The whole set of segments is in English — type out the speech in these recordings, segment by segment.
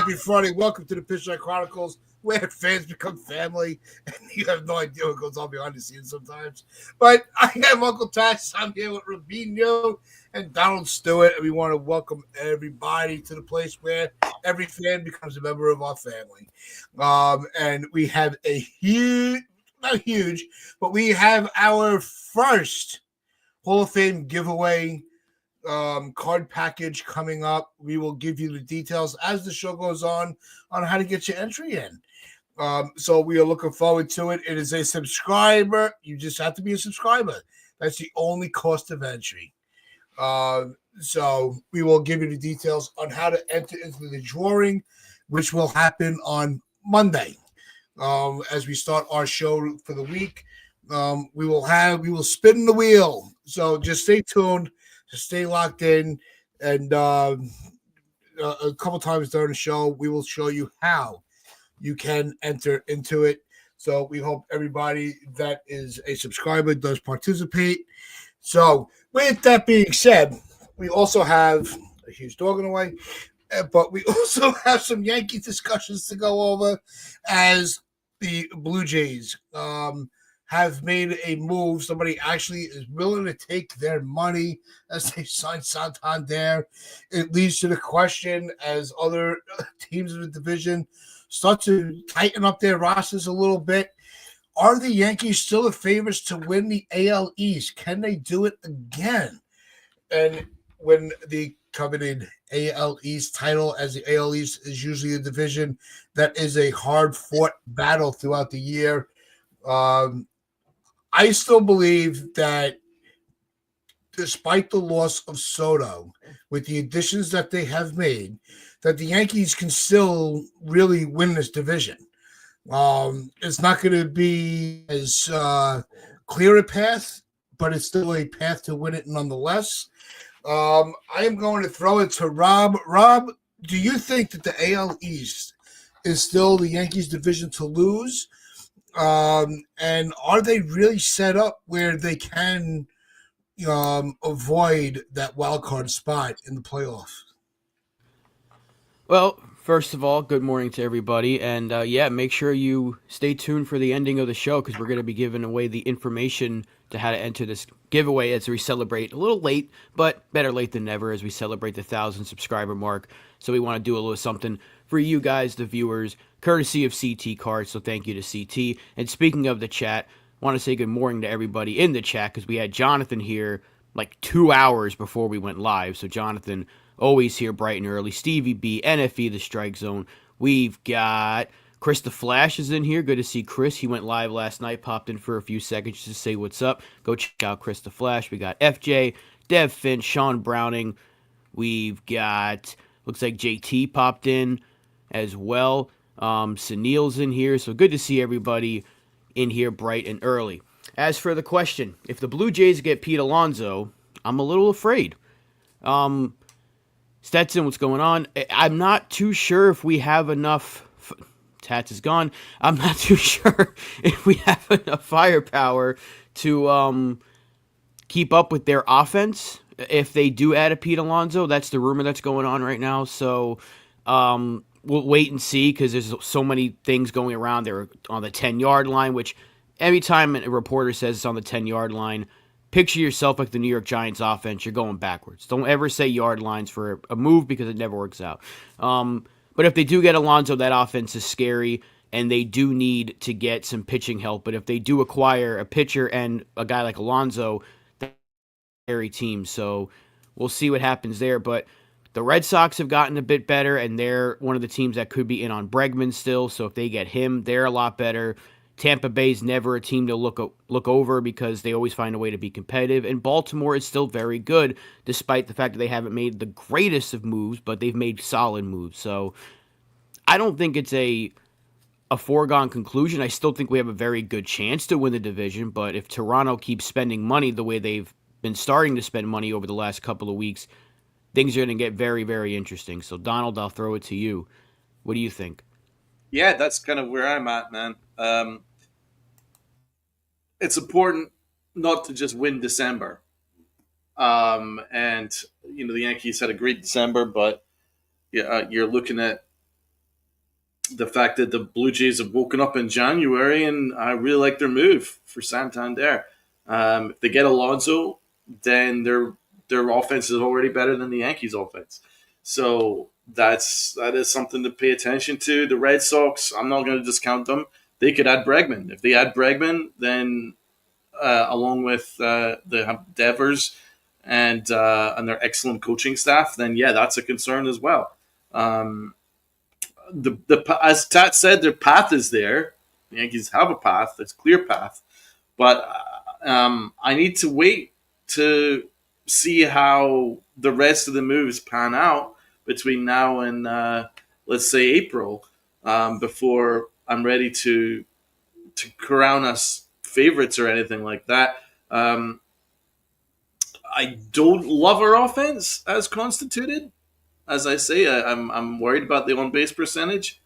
Happy Friday. Welcome to the Pitchline Chronicles, where fans become family, and you have no idea what goes on behind the scenes sometimes. But I am Uncle Tash. I'm here with Rubino and Donald Stewart, and we want to welcome everybody to the place where every fan becomes a member of our family. And we have a huge, not huge, but we have our first Hall of Fame giveaway card package coming up. We will give you the details as the show goes on how to get your entry in. So we are looking forward to it. It is a subscriber. You just have to be a subscriber. That's the only cost of entry. So we will give you the details on how to enter into the drawing, which will happen on Monday. As we start our show for the week, we will spin the wheel. So just stay tuned. Just stay locked in, and a couple times during the show, we will show you how you can enter into it. So we hope everybody that is a subscriber does participate. So with that being said, we also have a huge dog in the way, but we also have some Yankee discussions to go over as the Blue Jays have made a move. Somebody actually is willing to take their money as they sign Santander. It leads to the question as other teams in the division start to tighten up their rosters a little bit. Are the Yankees still the favorites to win the AL East? Can they do it again? And when the coveted AL East title, as the AL East is usually a division that is a hard-fought battle throughout the year, I still believe that despite the loss of Soto, with the additions that they have made, that the Yankees can still really win this division. It's not going to be as clear a path, but it's still a path to win it nonetheless. I am going to throw it to Rob. Rob, do you think that the AL East is still the Yankees division to lose? And are they really set up where they can avoid that wild card spot in the playoffs? Well, first of all, good morning to everybody. And make sure you stay tuned for the ending of the show because we're going to be giving away the information to how to enter this giveaway as we celebrate a little late, but better late than never as we celebrate the 1,000 subscriber mark. So we want to do a little something for you guys, the viewers, courtesy of CT Cards. So thank you to CT. And speaking of the chat, I want to say good morning to everybody in the chat because we had Jonathan here like 2 hours before we went live. So Jonathan, always here bright and early. Stevie B, NFE, the Strike Zone. We've got Chris the Flash is in here. Good to see Chris. He went live last night, popped in for a few seconds to say what's up. Go check out Chris the Flash. We got FJ, Dev Finch, Sean Browning. We've got, looks like JT popped in as well. Sunil's in here. So good to see everybody in here bright and early. As for the question, if the Blue Jays get Pete Alonso, I'm a little afraid. Stetson, what's going on? I'm not too sure if we have enough. Tats is gone. I'm not too sure if we have enough firepower to keep up with their offense. If they do add a Pete Alonso, that's the rumor that's going on right now. So we'll wait and see because there's so many things going around. They're on the 10-yard line, which every time a reporter says it's on the 10-yard line, picture yourself like the New York Giants offense. You're going backwards. Don't ever say yard lines for a move because it never works out. But if they do get Alonso, that offense is scary, and they do need to get some pitching help. But if they do acquire a pitcher and a guy like Alonso, that's a scary team. So we'll see what happens there. But the Red Sox have gotten a bit better, and they're one of the teams that could be in on Bregman still. So if they get him, they're a lot better. Tampa Bay's never a team to look over because they always find a way to be competitive. And Baltimore is still very good, despite the fact that they haven't made the greatest of moves, but they've made solid moves. So I don't think it's a foregone conclusion. I still think we have a very good chance to win the division, but if Toronto keeps spending money the way they've been starting to spend money over the last couple of weeks, things are going to get very, very interesting. So, Donald, I'll throw it to you. What do you think? Yeah, that's kind of where I'm at, man. It's important not to just win December. And, the Yankees had a great December, but you're looking at the fact that the Blue Jays have woken up in January, and I really like their move for Santander. If they get Alonso, then their offense is already better than the Yankees' offense. So that is something to pay attention to. The Red Sox, I'm not going to discount them. They could add Bregman. If they add Bregman, then along with they have Devers and their excellent coaching staff, then yeah, that's a concern as well. Um, as Tat said, their path is there. The Yankees have a path, it's a clear path, but I need to wait to see how the rest of the moves pan out between now and let's say April, before I'm ready to crown us favorites or anything like that. I don't love our offense as constituted. As I say, I'm worried about the on base percentage.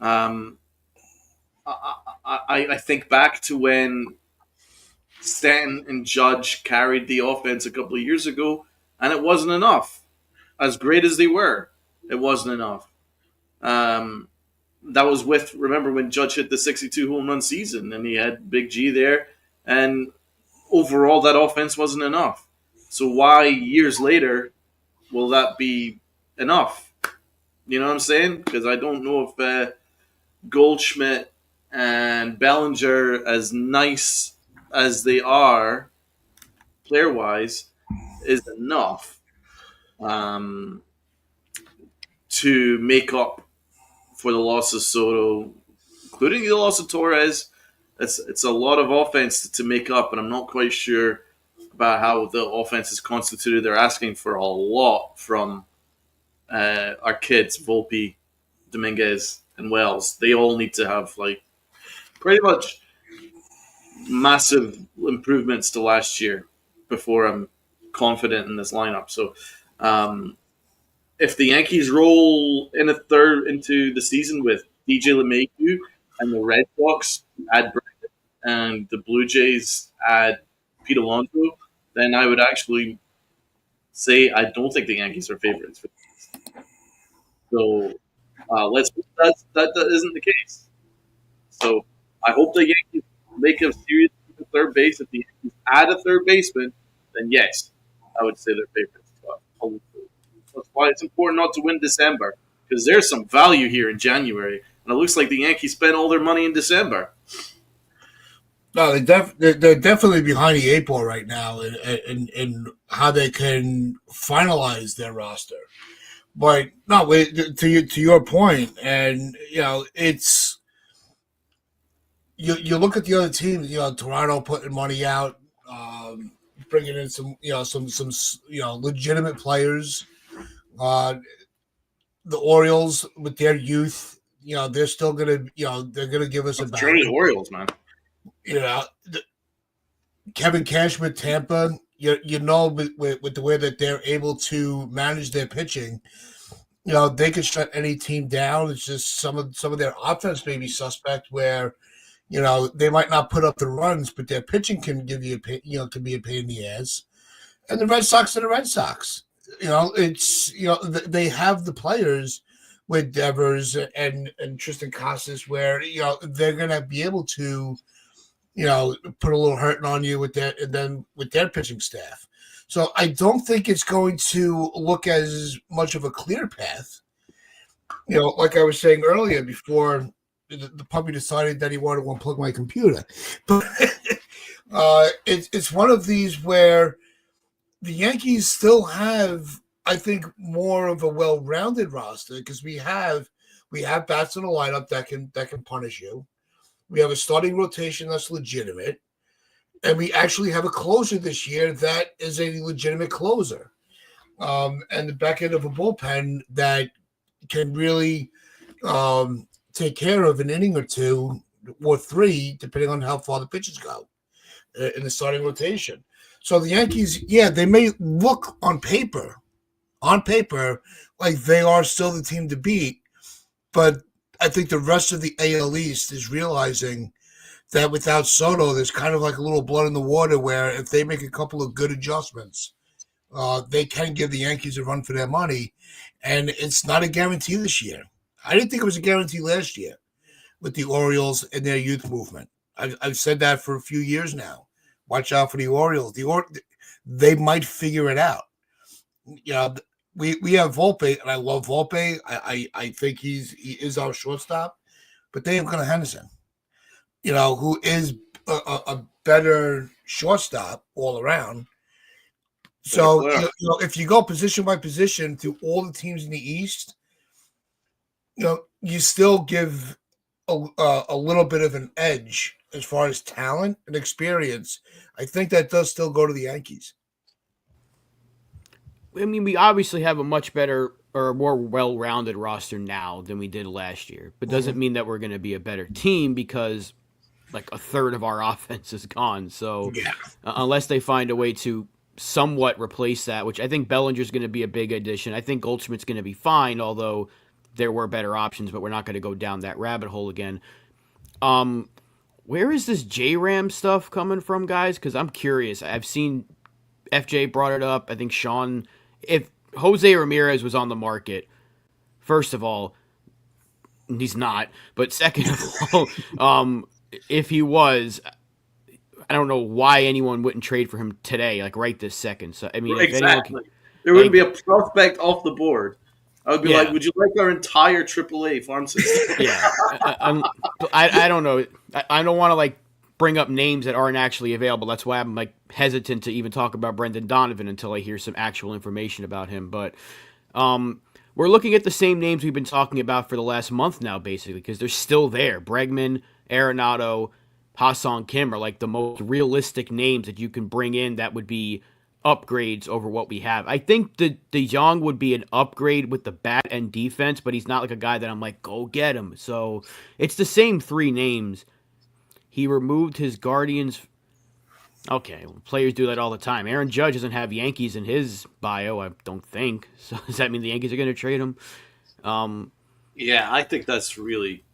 Um, I think back to when Stanton and Judge carried the offense a couple of years ago, and it wasn't enough. As great as they were, it wasn't enough. Um, that was with, remember when Judge hit the 62 home run season and he had Big G there, and overall that offense wasn't enough. So why years later will that be enough? You know what I'm saying? Because I don't know if Goldschmidt and Bellinger, as nice as they are player wise, is enough um, to make up for the loss of Soto, including the loss of Torres. It's a lot of offense to make up, and I'm not quite sure about how the offense is constituted. They're asking for a lot from our kids, Volpe, Dominguez, and Wells. They all need to have like pretty much massive improvements to last year before I'm confident in this lineup. So if the Yankees roll in a third into the season with DJ LeMahieu and the Red Sox add Brandon and the Blue Jays add Pete Alonso, then I would actually say I don't think the Yankees are favorites. So let's that isn't the case. So I hope the Yankees make a serious move at third base. If the Yankees add a third baseman, then yes, I would say they're favorites. That's why it's important not to win December, because there's some value here in January, and it looks like the Yankees spent all their money in December. No, they're definitely behind the eight ball right now in how they can finalize their roster. But no, to your point, and it's you look at the other teams. Toronto putting money out, bringing in some some legitimate players. The Orioles with their youth, they're still gonna they're gonna give us a Journey battle. Orioles, man. Kevin Cash with Tampa, with the way that they're able to manage their pitching, they could shut any team down. It's just some of their offense may be suspect where, they might not put up the runs, but their pitching can give you can be a pain in the ass. And the Red Sox are the Red Sox. It's they have the players with Devers and Tristan Casas where they're gonna be able to put a little hurting on you with their pitching staff. So I don't think it's going to look as much of a clear path. Like I was saying earlier before the puppy decided that he wanted to unplug my computer. But it's one of these where the Yankees still have, I think, more of a well-rounded roster because we have bats in the lineup that can punish you. We have a starting rotation that's legitimate, and we actually have a closer this year that is a legitimate closer, and the back end of a bullpen that can really take care of an inning or two or three, depending on how far the pitches go in the starting rotation. So the Yankees, they may look on paper like they are still the team to beat, but I think the rest of the AL East is realizing that without Soto, there's kind of like a little blood in the water where if they make a couple of good adjustments, they can give the Yankees a run for their money. And it's not a guarantee this year. I didn't think it was a guarantee last year with the Orioles and their youth movement. I've said that for a few years now. Watch out for the Orioles. They might figure it out. We have Volpe, and I love Volpe. I think he is our shortstop, but they have Gunnar Henderson, who is a better shortstop all around. So if you go position by position through all the teams in the East, you still give a little bit of an edge as far as talent and experience. I think that does still go to the Yankees. I mean, we obviously have a much better or more well-rounded roster now than we did last year, but doesn't mean that we're going to be a better team because like a third of our offense is gone. So unless they find a way to somewhat replace that, which I think Bellinger's going to be a big addition. I think Goldschmidt's going to be fine, although there were better options, but we're not going to go down that rabbit hole again. Where is this J-Ram stuff coming from, guys? Because I'm curious. I've seen FJ brought it up. I think Sean, if Jose Ramirez was on the market, first of all, he's not. But second of all, if he was, I don't know why anyone wouldn't trade for him today, like right this second. So I mean, exactly. There wouldn't be a prospect off the board. I would be like, would you like our entire AAA farm system? Yeah. I don't know. I don't want to like bring up names that aren't actually available. That's why I'm like hesitant to even talk about Brendan Donovan until I hear some actual information about him. But we're looking at the same names we've been talking about for the last month now, basically, because they're still there. Bregman, Arenado, Ha-Seong Kim are like the most realistic names that you can bring in that would be upgrades over what we have. I think the Young would be an upgrade with the bat and defense, but he's not like a guy that I'm like, go get him. So it's the same three names. He removed his Guardians. Okay, well, players do that all the time. Aaron Judge doesn't have Yankees in his bio, I don't think. So does that mean the Yankees are going to trade him? Yeah, I think that's really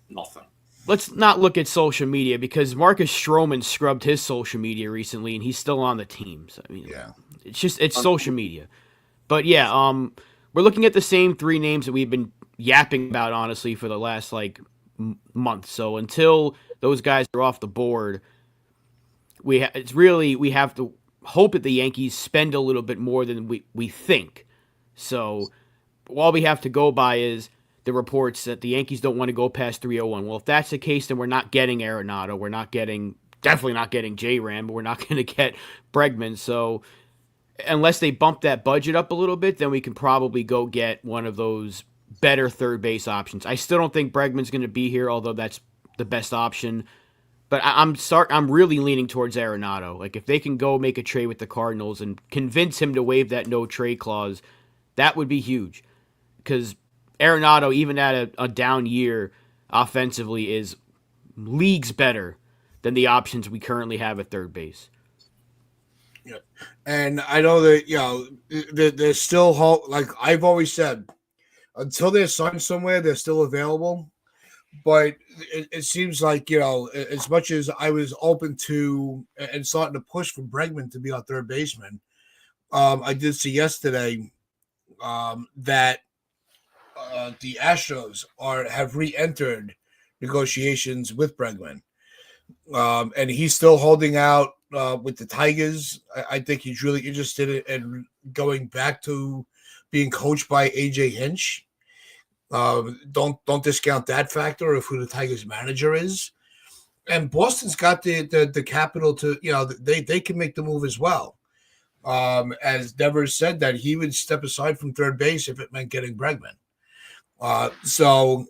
nothing. Let's not look at social media because Marcus Stroman scrubbed his social media recently and he's still on the team. So, I mean, it's social media. But yeah, we're looking at the same three names that we've been yapping about, honestly, for the last like month. So until those guys are off the board, we have to hope that the Yankees spend a little bit more than we think. So all we have to go by is the reports that the Yankees don't want to go past 301. Well, if that's the case, then we're not getting Arenado. We're definitely not getting J-Ram, but we're not going to get Bregman. So unless they bump that budget up a little bit, then we can probably go get one of those better third base options. I still don't think Bregman's going to be here, although that's the best option. But I'm really leaning towards Arenado. Like if they can go make a trade with the Cardinals and convince him to waive that no trade clause, that would be huge. Because Arenado, even at a down year offensively, is leagues better than the options we currently have at third base. Yeah, and I know that they're still like I've always said, until they're signed somewhere, they're still available. But it seems like as much as I was open to and starting to push for Bregman to be our third baseman, I did see yesterday that the Astros have re-entered negotiations with Bregman, and he's still holding out with the Tigers. I think he's really interested in going back to being coached by AJ Hinch. Don't discount that factor of who the Tigers manager is. And Boston's got the capital to they can make the move as well. As Devers said that he would step aside from third base if it meant getting Bregman. So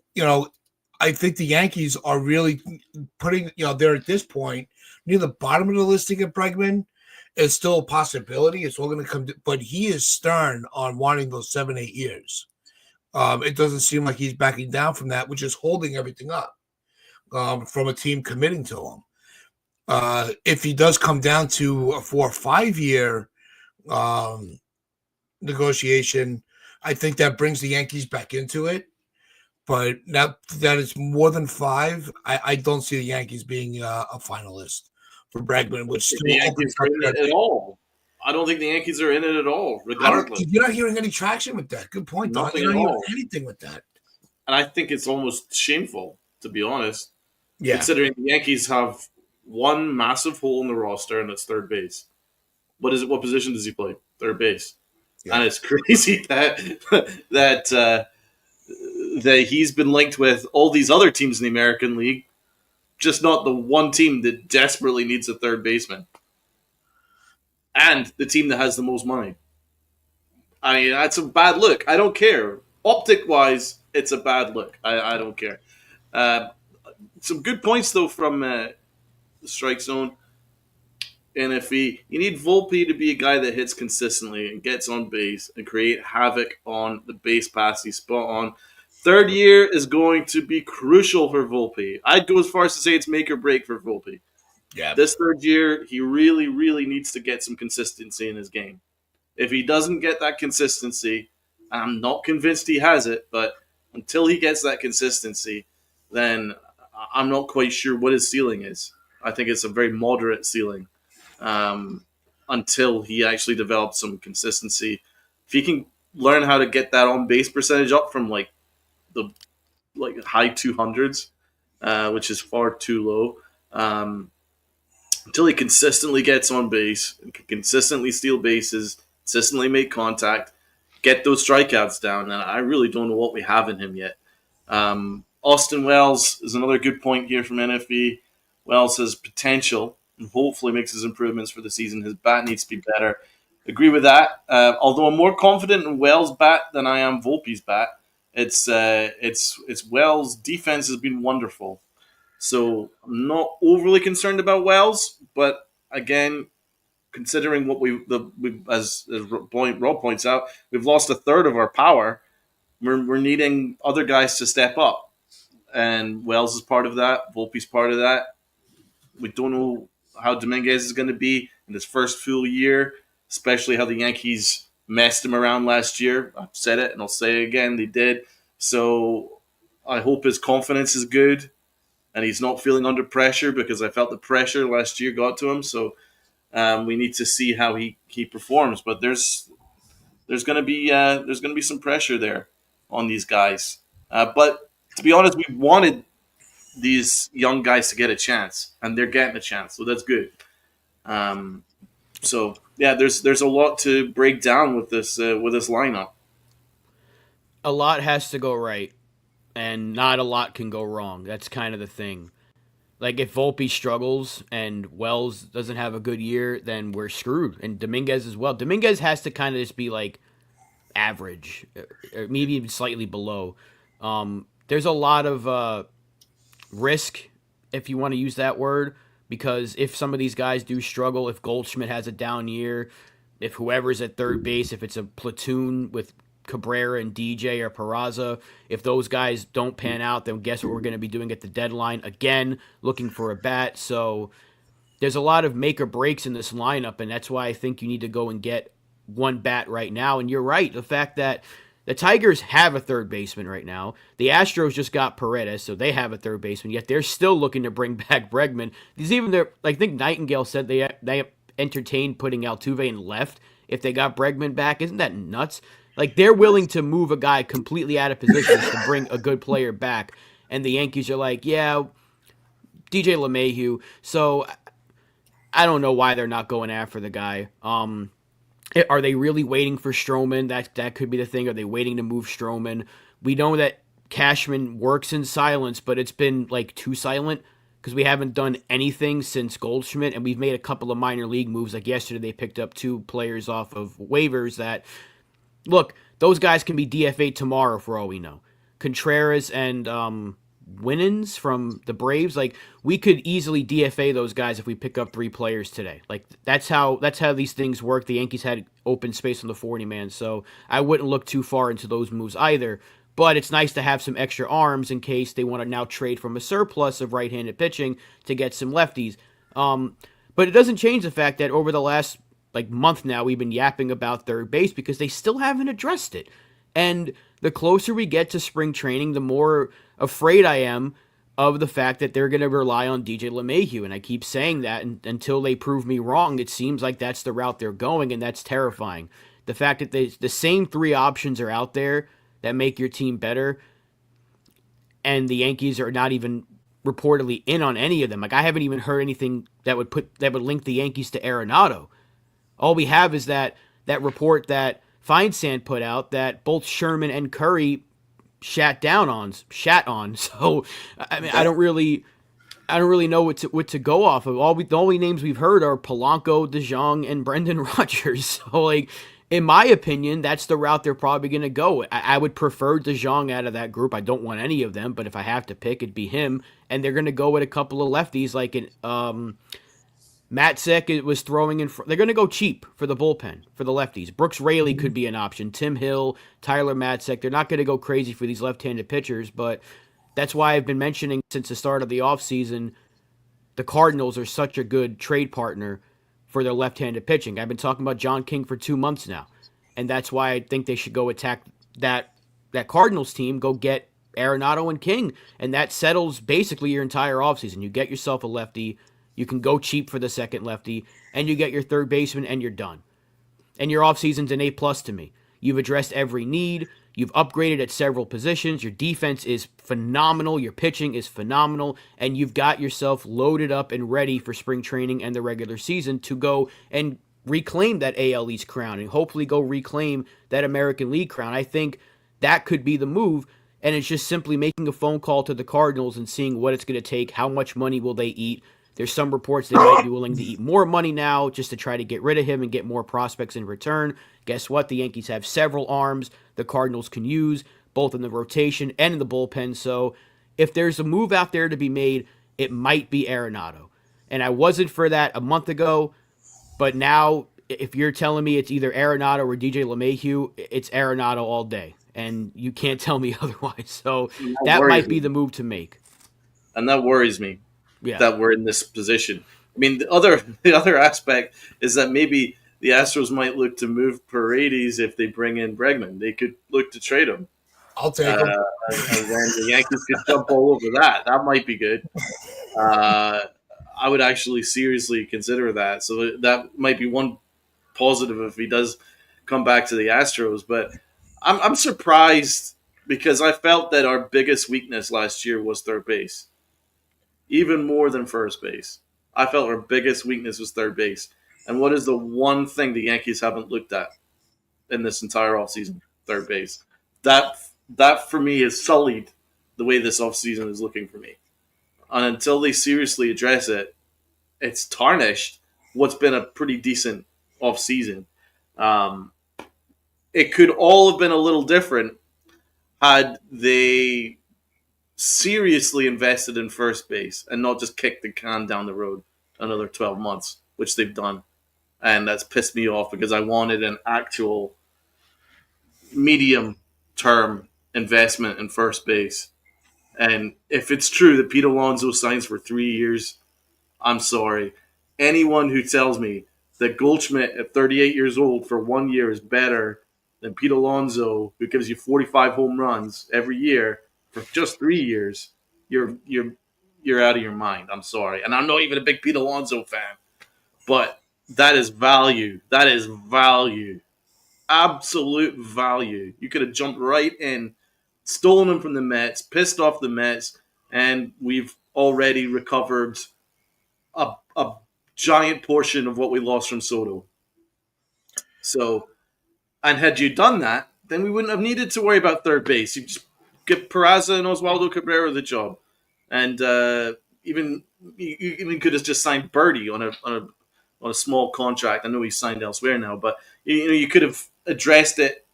I think the Yankees are really putting they're at this point near the bottom of the listing of Bregman. It's still a possibility. It's all going to come, but he is stern on wanting those 7-8 years. It doesn't seem like he's backing down from that, which is holding everything up from a team committing to him. If he does come down to a 4 or 5 year negotiation, I think that brings the Yankees back into it. But now that it's more than 5, I don't see the Yankees being a finalist for Bregman, which still the Yankees are in it at all. I don't think the Yankees are in it at all, regardless. You're not hearing any traction with that. Good point, Don. You're not hearing anything with that. and I think it's almost shameful, to be honest, Yeah, considering the Yankees have one massive hole in the roster, and it's third base. What is it? What position does he play? Third base. yeah, And it's crazy that that he's been linked with all these other teams in the American League, just not the one team that desperately needs a third baseman, and the team that has the most money. I mean, that's a bad look. I don't care. Optic wise, it's a bad look. I don't care. Uh, some good points though from the strike zone. NFE. You need Volpe to be a guy that hits consistently and gets on base and create havoc on the base pass. He's spot on. Third year is going to be crucial for Volpe. I'd go as far as to say it's make or break for Volpe. yeah. This third year, he really, really needs to get some consistency in his game. If he doesn't get that consistency, and I'm not convinced he has it, but until he gets that consistency, then I'm not quite sure what his ceiling is. I think it's a very moderate ceiling um, until he actually develops some consistency. If he can learn how to get that on base percentage up from like the high 200s, which is far too low, until he consistently gets on base and can consistently steal bases, consistently make contact, get those strikeouts down. And I really don't know what we have in him yet. Austin Wells is another good point here from NFB. Wells has potential and hopefully makes his improvements for the season. His bat needs to be better. Agree with that. Although I'm more confident in Wells' bat than I am Volpe's bat. It's Wells' defense has been wonderful. So I'm not overly concerned about Wells, but again, considering what as Rob points out, we've lost a third of our power. We're needing other guys to step up, and Wells is part of that. Volpe's part of that. We don't know how Dominguez is going to be in his first full year, especially how the Yankees messed him around last year. I've said it, and I'll say it again. They did. So I hope his confidence is good and he's not feeling under pressure, because I felt the pressure last year got to him. So we need to see how he performs. But there's going to be some pressure there on these guys. But to be honest, we wanted these young guys to get a chance, and they're getting a chance, so that's good. So yeah, there's a lot to break down with this lineup. A lot has to go right, and not a lot can go wrong. That's kind of the thing. Like, if Volpe struggles and Wells doesn't have a good year, then we're screwed. And Dominguez as well. Dominguez has to kind of just be like average, or maybe even slightly below. There's a lot of risk, if you want to use that word, because if some of these guys do struggle, if Goldschmidt has a down year, if whoever's at third base, if it's a platoon with Cabrera and DJ or Peraza, if those guys don't pan out, then guess what we're going to be doing at the deadline? Again, looking for a bat. So there's a lot of make or breaks in this lineup, and that's why I think you need to go and get one bat right now. And you're right, the fact that the Tigers have a third baseman right now. The Astros just got Paredes, so they have a third baseman, yet they're still looking to bring back Bregman. There's even there, I think Nightingale said they entertained putting Altuve in left if they got Bregman back. Isn't that nuts? Like, they're willing to move a guy completely out of position to bring a good player back. And the Yankees are like, yeah, DJ LeMahieu. So I don't know why they're not going after the guy. Are they really waiting for Stroman? That could be the thing. Are they waiting to move Stroman? We know that Cashman works in silence, but it's been like too silent because we haven't done anything since Goldschmidt, and we've made a couple of minor league moves. Like yesterday, they picked up 2 players off of waivers that, look, those guys can be DFA tomorrow for all we know. Contreras and Winans from the Braves, like, we could easily DFA those guys if we pick up 3 players today. Like, that's how these things work. The Yankees had open space on the 40-man, so I wouldn't look too far into those moves either. But it's nice to have some extra arms in case they want to now trade from a surplus of right-handed pitching to get some lefties. But it doesn't change the fact that over the last month now, we've been yapping about third base because they still haven't addressed it. And the closer we get to spring training, the more afraid I am of the fact that they're going to rely on DJ LeMahieu. And I keep saying that until they prove me wrong. It seems like that's the route they're going, and that's terrifying. The fact that the same 3 options are out there that make your team better, and the Yankees are not even reportedly in on any of them. Like I haven't even heard anything that would link the Yankees to Arenado. All we have is that report that Feinsand put out that both Sherman and Curry shat on. So I mean, I don't really know what to go off of. The only names we've heard are Polanco, DeJong, and Brendan Rodgers. So like, in my opinion, that's the route they're probably going to go. I would prefer DeJong out of that group. I don't want any of them, but if I have to pick, it'd be him. And they're going to go with a couple of lefties, like Matzek was throwing in. They're going to go cheap for the bullpen for the lefties. Brooks Raley could be an option. Tim Hill, Tyler Matzek. They're not going to go crazy for these left-handed pitchers, but that's why I've been mentioning since the start of the offseason the Cardinals are such a good trade partner for their left-handed pitching. I've been talking about John King for 2 months now, and that's why I think they should go attack that Cardinals team. Go get Arenado and King, and that settles basically your entire offseason. You get yourself a lefty, you can go cheap for the second lefty, and you get your third baseman, and you're done. And your offseason's an A+ to me. You've addressed every need. You've upgraded at several positions. Your defense is phenomenal. Your pitching is phenomenal. And you've got yourself loaded up and ready for spring training and the regular season to go and reclaim that AL East crown and hopefully go reclaim that American League crown. I think that could be the move. And it's just simply making a phone call to the Cardinals and seeing what it's going to take. How much money will they eat? There's some reports they might be willing to eat more money now just to try to get rid of him and get more prospects in return. Guess what? The Yankees have several arms the Cardinals can use, both in the rotation and in the bullpen. So if there's a move out there to be made, it might be Arenado. And I wasn't for that a month ago, but now if you're telling me it's either Arenado or DJ LeMahieu, it's Arenado all day. And you can't tell me otherwise. So that might be the move to make. And that worries me. Yeah. That we're in this position. I mean, the other aspect is that maybe the Astros might look to move Paredes if they bring in Bregman. They could look to trade him. I'll take him. And then the Yankees could jump all over that. That might be good. I would actually seriously consider that. So that might be one positive if he does come back to the Astros. But I'm surprised because I felt that our biggest weakness last year was third base. Even more than first base. I felt our biggest weakness was third base. And what is the one thing the Yankees haven't looked at in this entire offseason? Third base. That for me is sullied the way this offseason is looking for me. And until they seriously address it, it's tarnished what's been a pretty decent offseason. It could all have been a little different had they seriously invested in first base and not just kicked the can down the road another 12 months, which they've done. And that's pissed me off because I wanted an actual medium-term investment in first base. And if it's true that Pete Alonso signs for 3 years, I'm sorry. Anyone who tells me that Goldschmidt at 38 years old for 1 year is better than Pete Alonso, who gives you 45 home runs every year for just 3 years, you're out of your mind. I'm sorry. And I'm not even a big Pete Alonso fan. But that is value. That is value. Absolute value. You could have jumped right in, stolen him from the Mets, pissed off the Mets, and we've already recovered a giant portion of what we lost from Soto. So, and had you done that, then we wouldn't have needed to worry about third base. You just give Peraza and Oswaldo Cabrera the job, and you even could have just signed Birdie on a small contract. I know he's signed elsewhere now, but you could have addressed it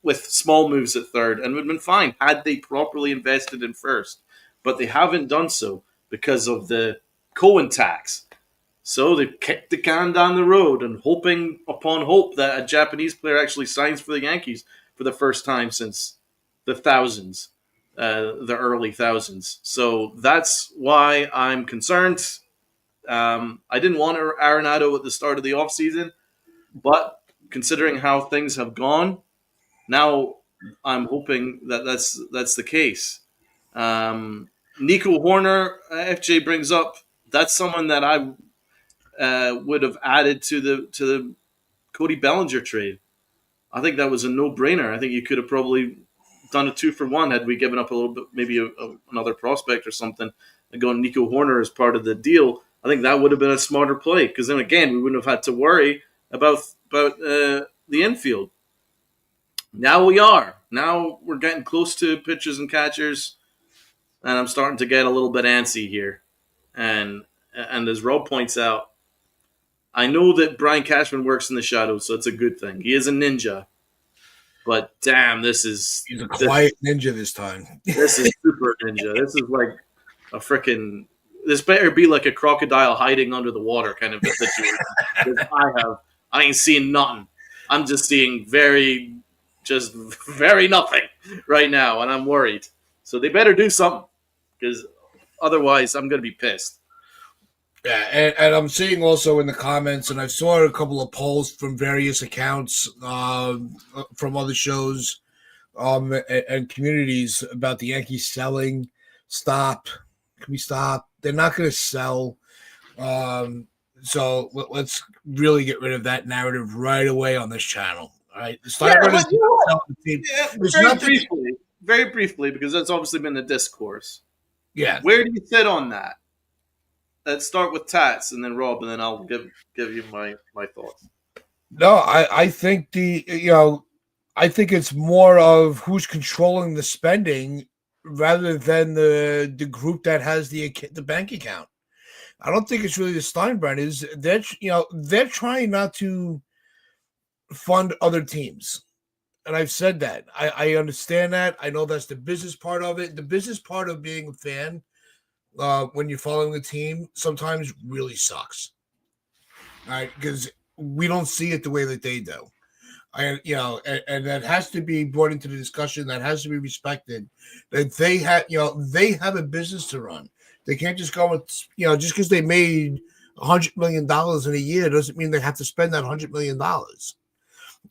with small moves at third, and it would have been fine had they properly invested in first. But they haven't done so because of the Cohen tax. So they've kicked the can down the road and hoping upon hope that a Japanese player actually signs for the Yankees for the first time since the thousands, the early thousands. So that's why I'm concerned. I didn't want Arenado at the start of the offseason, but considering how things have gone, now I'm hoping that that's the case. Nico Horner, FJ brings up, that's someone that I would have added to the Cody Bellinger trade. I think that was a no-brainer. I think you could have probably done a 2-for-1 had we given up a little bit, maybe another prospect or something, and gone Nico Horner as part of the deal. I think that would have been a smarter play because then again we wouldn't have had to worry about the infield. Now we are. Now we're getting close to pitchers and catchers, and I'm starting to get a little bit antsy here. And as Rob points out, I know that Brian Cashman works in the shadows, so it's a good thing. He is a ninja, but damn, He's a quiet ninja this time. this is super ninja. This is like a freaking. This better be like a crocodile hiding under the water kind of a situation. I ain't seeing nothing. I'm just seeing just very nothing right now, and I'm worried. So they better do something because otherwise I'm gonna be pissed. Yeah, and I'm seeing also in the comments, and I saw a couple of polls from various accounts from other shows and communities about the Yankees selling. Stop. Can we stop? They're not going to sell. So let's really get rid of that narrative right away on this channel. All right. Very briefly, because that's obviously been the discourse. Yeah. Where do you sit on that? Let's start with Tats and then Rob, and then I'll give you my thoughts. No, I think I think it's more of who's controlling the spending rather than the group that has the bank account. I don't think it's really the Steinbrenners. They're trying not to fund other teams. And I've said that. I understand that. I know that's the business part of it. The business part of being a fan, when you're following the team, sometimes really sucks. All right, because we don't see it the way that they do. And that has to be brought into the discussion. That has to be respected. That they have a business to run. They can't just go with, just because they made $100 million in a year doesn't mean they have to spend that $100 million.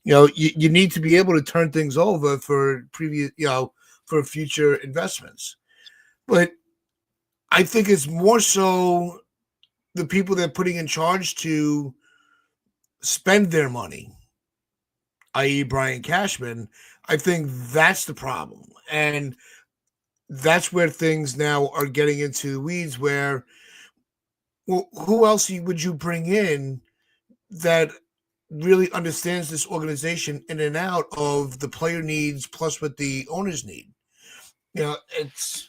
You need to be able to turn things over for for future investments. But I think it's more so the people they're putting in charge to spend their money, i.e. Brian Cashman. I think that's the problem. And that's where things now are getting into the weeds where, well, who else would you bring in that really understands this organization in and out of the player needs plus what the owners need? It's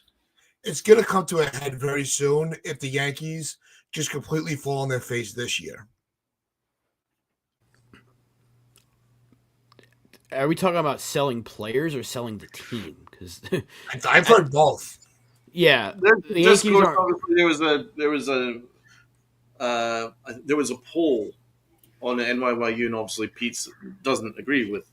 going to come to a head very soon if the Yankees just completely fall on their face this year. Are we talking about selling players or selling the team? Because I've heard both. Yeah, the Yankees are. Obviously, there was a poll on the NYYU, and obviously Pete doesn't agree with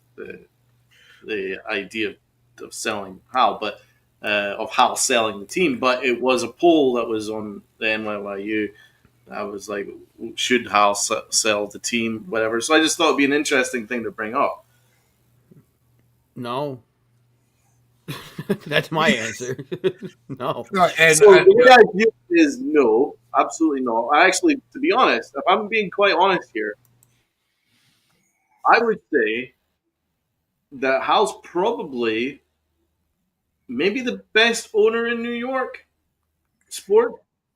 the idea of selling Hal, but of Hal selling the team. But it was a poll that was on the NYYU. I was like, should Hal sell the team, whatever. So I just thought it'd be an interesting thing to bring up. No. That's my answer. No. And so the idea is no, absolutely no. I actually, to be honest, if I'm being quite honest here, I would say that Hal's probably maybe the best owner in New York sport.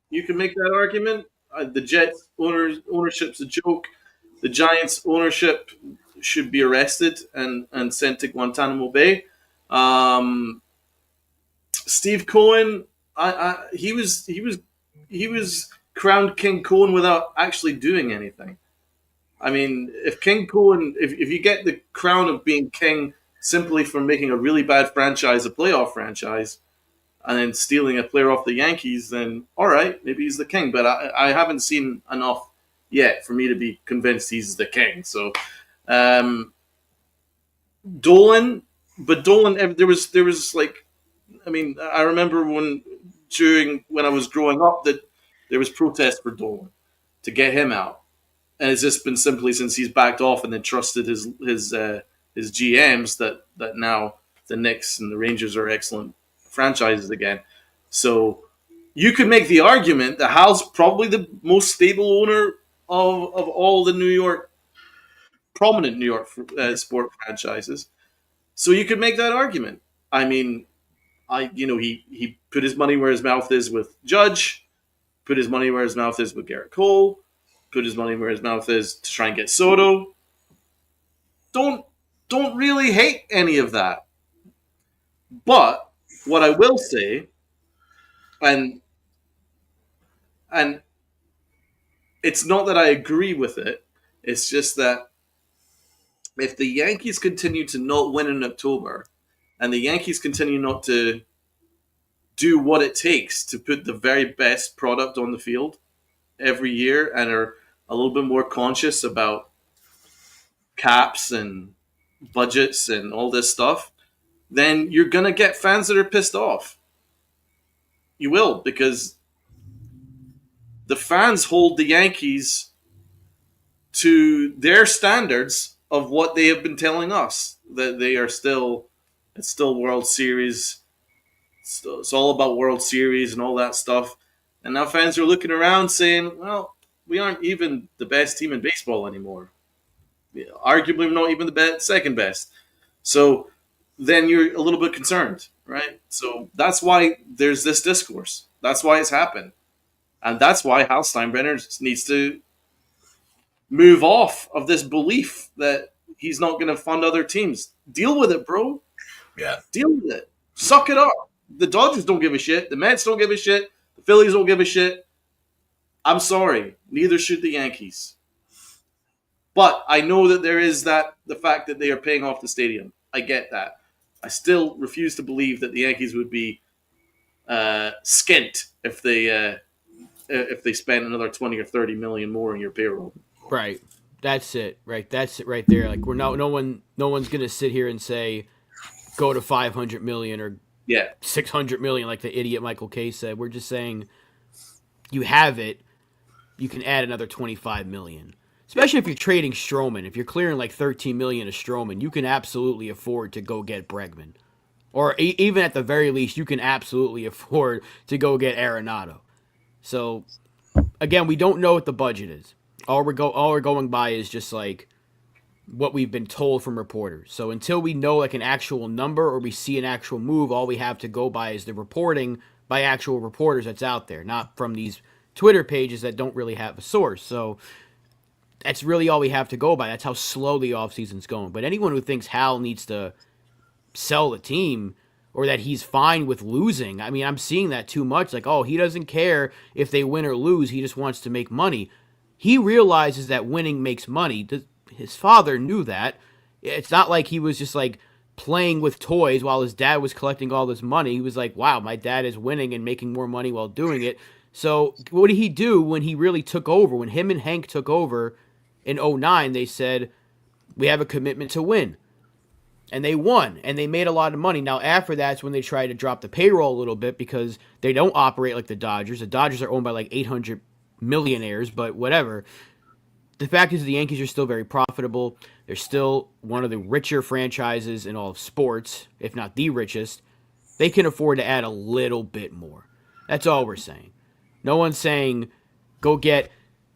You can make that argument. The Jets ownership's a joke. The Giants ownership should be arrested and sent to Guantanamo Bay. Steve Cohen, he was crowned King Cohen without actually doing anything. I mean, if King Cohen, if you get the crown of being king simply from making a really bad franchise a playoff franchise, and then stealing a player off the Yankees, then all right, maybe he's the king. But I haven't seen enough yet for me to be convinced he's the king. So, Dolan, there was like, I mean, I remember when I was growing up that there was protests for Dolan to get him out, and it's just been simply since he's backed off and then trusted his GMs that now the Knicks and the Rangers are excellent franchises again. So you could make the argument that Hal's probably the most stable owner of all the prominent New York sport franchises. So you could make that argument. I mean, he put his money where his mouth is with Judge, put his money where his mouth is with Garrett Cole, put his money where his mouth is to try and get Soto. Don't don't really hate any of that. But what I will say, and and it's not that I agree with it, it's just that if the Yankees continue to not win in October, and the Yankees continue not to do what it takes to put the very best product on the field every year and are a little bit more conscious about caps and budgets and all this stuff, then you're going to get fans that are pissed off. You will, because the fans hold the Yankees to their standards of what they have been telling us, that they are still, it's still World Series. It's all about World Series and all that stuff. And now fans are looking around saying, well, we aren't even the best team in baseball anymore. Yeah, arguably, not even the second best. So then you're a little bit concerned, right? So that's why there's this discourse. That's why it's happened. And that's why Hal Steinbrenner needs to move off of this belief that he's not going to fund other teams. Deal with it, bro. Yeah. Deal with it. Suck it up. The Dodgers don't give a shit. The Mets don't give a shit. The Phillies don't give a shit. I'm sorry. Neither should the Yankees. But I know that there is the fact that they are paying off the stadium. I get that. I still refuse to believe that the Yankees would be skint if they spent another 20 or 30 million more in your payroll. Right. That's it. Right. That's it right there. Like no one's gonna sit here and say go to 500 million or 600 million like the idiot Michael Kay said. We're just saying you have it. You can add another 25 million. Especially if you're trading Stroman. If you're clearing like 13 million of Stroman, you can absolutely afford to go get Bregman. Or even at the very least, you can absolutely afford to go get Arenado. So, again, we don't know what the budget is. All we're going by is just like what we've been told from reporters. So until we know like an actual number or we see an actual move, all we have to go by is the reporting by actual reporters that's out there, not from these Twitter pages that don't really have a source. So that's really all we have to go by. That's how slow the offseason's going. But anyone who thinks Hal needs to sell the team or that he's fine with losing, I mean, I'm seeing that too much. Like, oh, he doesn't care if they win or lose. He just wants to make money. He realizes that winning makes money. His father knew that. It's not like he was just like playing with toys while his dad was collecting all this money. He was like, wow, my dad is winning and making more money while doing it. So what did he do when he really took over? When him and Hank took over in 2009, they said, we have a commitment to win. And they won, and they made a lot of money. Now, after that's when they tried to drop the payroll a little bit because they don't operate like the Dodgers. The Dodgers are owned by like 800 millionaires, but whatever. The fact is the Yankees are still very profitable. They're still one of the richer franchises in all of sports, if not the richest. They can afford to add a little bit more. That's all we're saying. No one's saying go get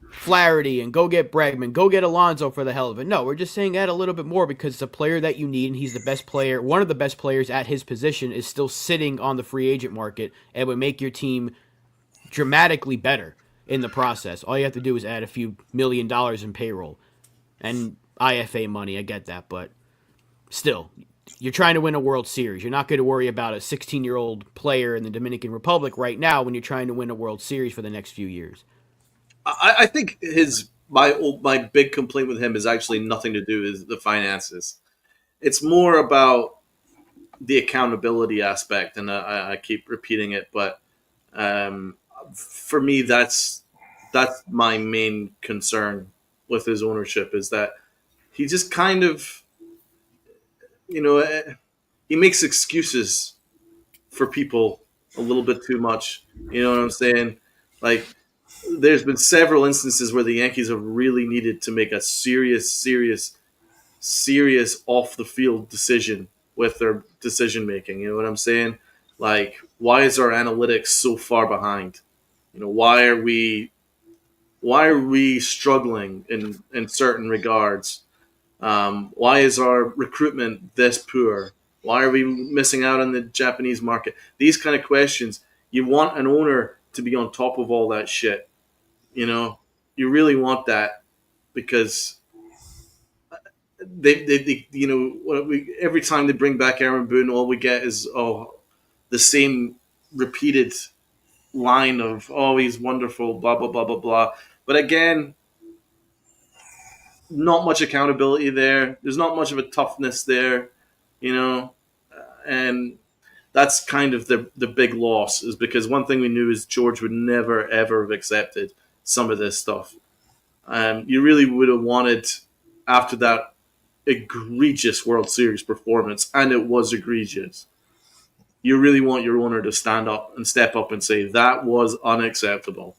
Flaherty and go get Bregman, go get Alonso for the hell of it. No, we're just saying add a little bit more because it's a player that you need, and he's the best player. One of the best players at his position is still sitting on the free agent market and would make your team dramatically better in the process. All you have to do is add a few $1 million in payroll and IFA money. I get that, but still, you're trying to win a World Series. You're not going to worry about a 16-year-old player in the Dominican Republic right now when you're trying to win a World Series for the next few years. I think my big complaint with him is actually nothing to do with the finances. It's more about the accountability aspect, and I keep repeating it, but for me, that's my main concern with his ownership is that he just kind of, he makes excuses for people a little bit too much. You know what I'm saying? Like, there's been several instances where the Yankees have really needed to make a serious off the field decision with their decision making. You know what I'm saying? Like, why is our analytics so far behind? Why are we struggling in certain regards? Why is our recruitment this poor? Why are we missing out on the Japanese market? These kind of questions. You want an owner to be on top of all that shit. You know, you really want that because they you know, every time they bring back Aaron Boone, all we get is the same repeated line of he's wonderful, blah blah blah blah blah. But again, not much accountability there. There's not much of a toughness there, you know, and that's kind of the big loss is because one thing we knew is George would never ever have accepted some of this stuff. You really would have wanted after that egregious World Series performance, and it was egregious. You really want your owner to stand up and step up and say that was unacceptable.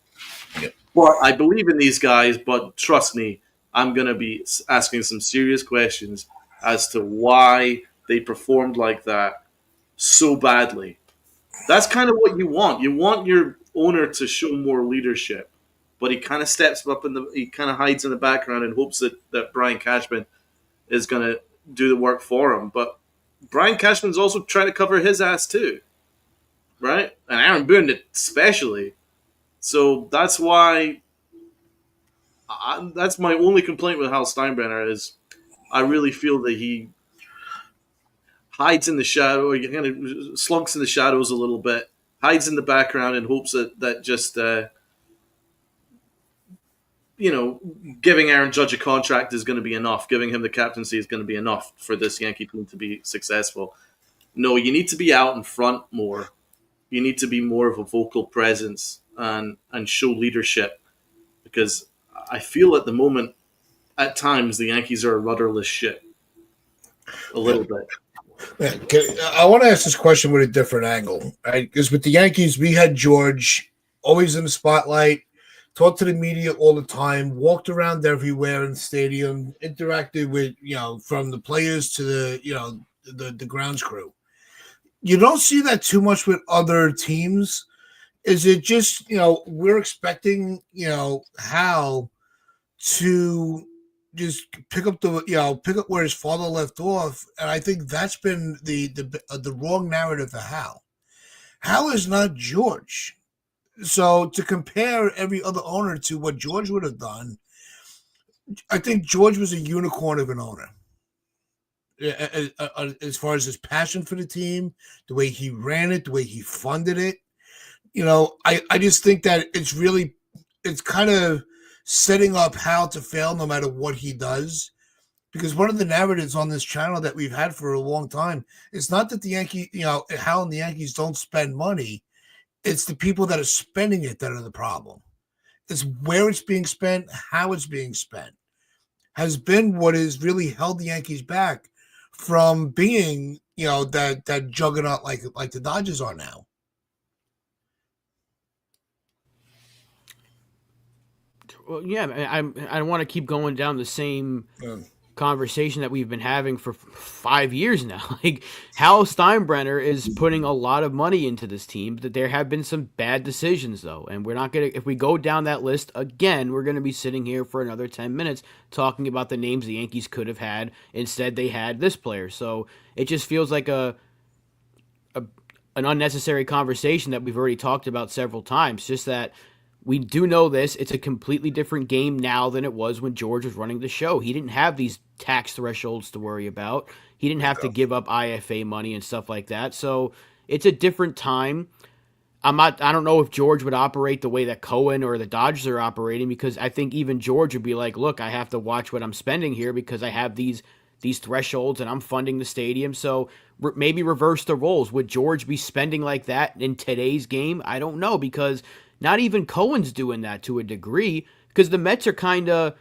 Yep. Well, I believe in these guys, but trust me, I'm going to be asking some serious questions as to why they performed like that so badly. That's kind of what you want. You want your owner to show more leadership, but he kind of steps up he kind of hides in the background and hopes that Brian Cashman is going to do the work for him. But Brian Cashman's also trying to cover his ass too, right? And Aaron Boone especially. So that's why that's my only complaint with Hal Steinbrenner is I really feel that he hides in the shadow, or he kind of slunks in the shadows a little bit, hides in the background and hopes that just giving Aaron Judge a contract is going to be enough. Giving him the captaincy is going to be enough for this Yankee team to be successful. No, you need to be out in front more. You need to be more of a vocal presence and show leadership because I feel at the moment, at times, the Yankees are a rudderless ship. A little bit. I want to ask this question with a different angle, right? Because with the Yankees, we had George always in the spotlight, talked to the media all the time, walked around everywhere in the stadium, interacted with, from the players to the grounds crew. You don't see that too much with other teams. Is it just, we're expecting, Hal to just pick up where his father left off, and I think that's been the wrong narrative for Hal. Hal is not George, so to compare every other owner to what George would have done, I think George was a unicorn of an owner. As far as his passion for the team, the way he ran it, the way he funded it, I just think that it's kind of setting up Hal to fail no matter what he does. Because one of the narratives on this channel that we've had for a long time, it's not that the Yankees, Hal and the Yankees don't spend money. It's the people that are spending it that are the problem. It's where it's being spent, how it's being spent, has been what has really held the Yankees back from being, that juggernaut like the Dodgers are now. Well, yeah, I want to keep going down the same conversation that we've been having for 5 years now. Like Hal Steinbrenner is putting a lot of money into this team. That there have been some bad decisions though, and we're not gonna. If we go down that list again, we're gonna be sitting here for another 10 minutes talking about the names the Yankees could have had. Instead, they had this player. So it just feels like an unnecessary conversation that we've already talked about several times. Just that. We do know this. It's a completely different game now than it was when George was running the show. He didn't have these tax thresholds to worry about. He didn't have to give up IFA money and stuff like that. So it's a different time. I don't know if George would operate the way that Cohen or the Dodgers are operating, because I think even George would be like, look, I have to watch what I'm spending here because I have these thresholds and I'm funding the stadium. So maybe reverse the roles. Would George be spending like that in today's game? I don't know, because not even Cohen's doing that to a degree, because the Mets are kind of,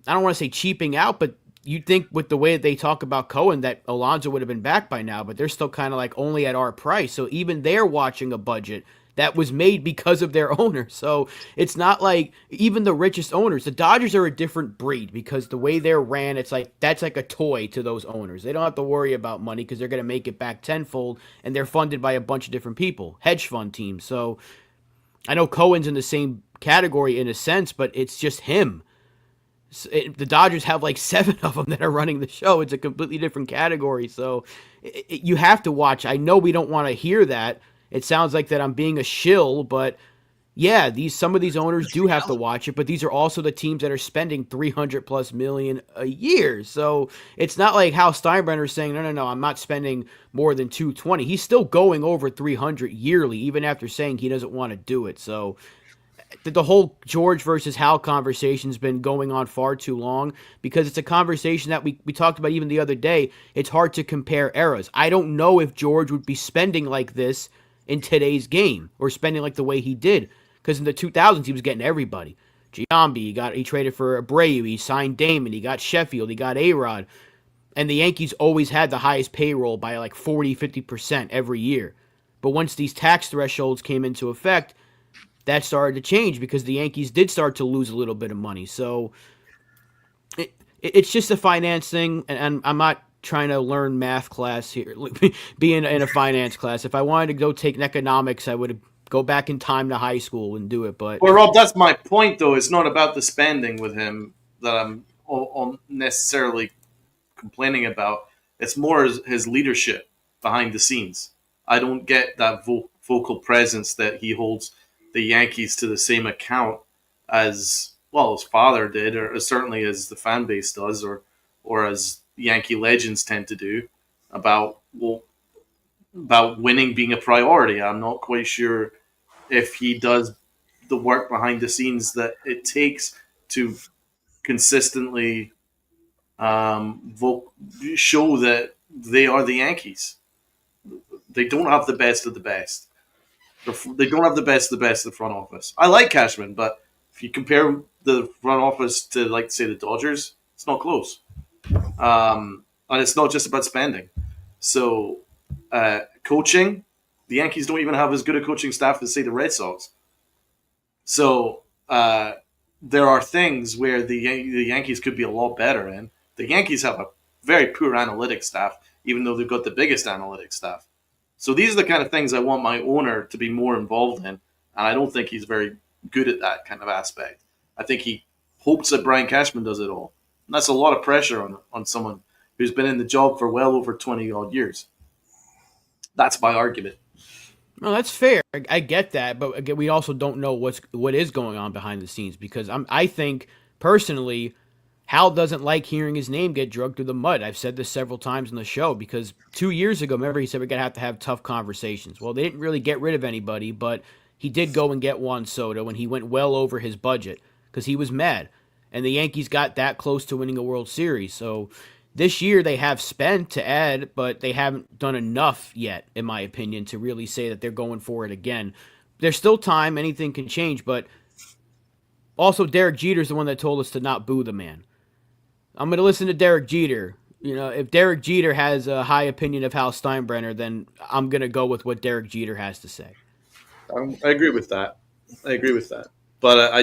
I don't want to say cheaping out, but you'd think with the way that they talk about Cohen that Alonso would have been back by now, but they're still kind of like only at our price. So even they're watching a budget that was made because of their owner. So it's not like even the richest owners, the Dodgers are a different breed because the way they're ran, it's like that's like a toy to those owners. They don't have to worry about money because they're going to make it back tenfold, and they're funded by a bunch of different people, hedge fund teams. So I know Cohen's in the same category in a sense, but it's just him. The Dodgers have like 7 of them that are running the show. It's a completely different category. So you have to watch. I know we don't want to hear that. It sounds like that I'm being a shill, but yeah, some of these owners do have to watch it, but these are also the teams that are spending 300 plus million a year. So it's not like Hal Steinbrenner is saying, no, I'm not spending more than 220. He's still going over 300 yearly, even after saying he doesn't want to do it. So the whole George versus Hal conversation has been going on far too long, because it's a conversation that we talked about even the other day. It's hard to compare eras. I don't know if George would be spending like this in today's game, or spending like the way he did, because in the 2000s he was getting everybody. Giambi, he traded for Abreu, he signed Damon, he got Sheffield, he got A-Rod, and the Yankees always had the highest payroll by like 40-50% every year. But once these tax thresholds came into effect, that started to change, because the Yankees did start to lose a little bit of money. So it's just a finance thing, and I'm not trying to learn math class here, be in a finance class. If I wanted to go take economics, I would go back in time to high school and do it. But Well, Rob, that's my point, though. It's not about the spending with him that I'm necessarily complaining about. It's more his leadership behind the scenes. I don't get that vocal presence that he holds the Yankees to the same account as, well, his father did, or certainly as the fan base does, or as Yankee legends tend to do, about winning being a priority. I'm not quite sure if he does the work behind the scenes that it takes to consistently show that they are the Yankees. They don't have the best of the best. They don't have the best of the best in the front office. I like Cashman, but if you compare the front office to, like, say, the Dodgers, it's not close. And it's not just about spending. So, coaching, the Yankees don't even have as good a coaching staff as, say, the Red Sox. So, there are things where the Yankees could be a lot better in. The Yankees have a very poor analytics staff, even though they've got the biggest analytics staff. So these are the kind of things I want my owner to be more involved in, and I don't think he's very good at that kind of aspect. I think he hopes that Brian Cashman does it all. And that's a lot of pressure on someone who's been in the job for well over 20-odd years. That's my argument. No, that's fair. I get that, but again, we also don't know what is going on behind the scenes, because I think personally, Hal doesn't like hearing his name get dragged through the mud. I've said this several times in the show, because 2 years ago, remember, he said we're going to have tough conversations. Well, they didn't really get rid of anybody, but he did go and get Juan Soto, and he went well over his budget because he was mad. And the Yankees got that close to winning a World Series. So this year they have spent to add, but they haven't done enough yet, in my opinion, to really say that they're going for it again. There's still time. Anything can change, but also Derek Jeter's the one that told us to not boo the man. I'm going to listen to Derek Jeter. You know, if Derek Jeter has a high opinion of Hal Steinbrenner, then I'm going to go with what Derek Jeter has to say. I agree with that. But I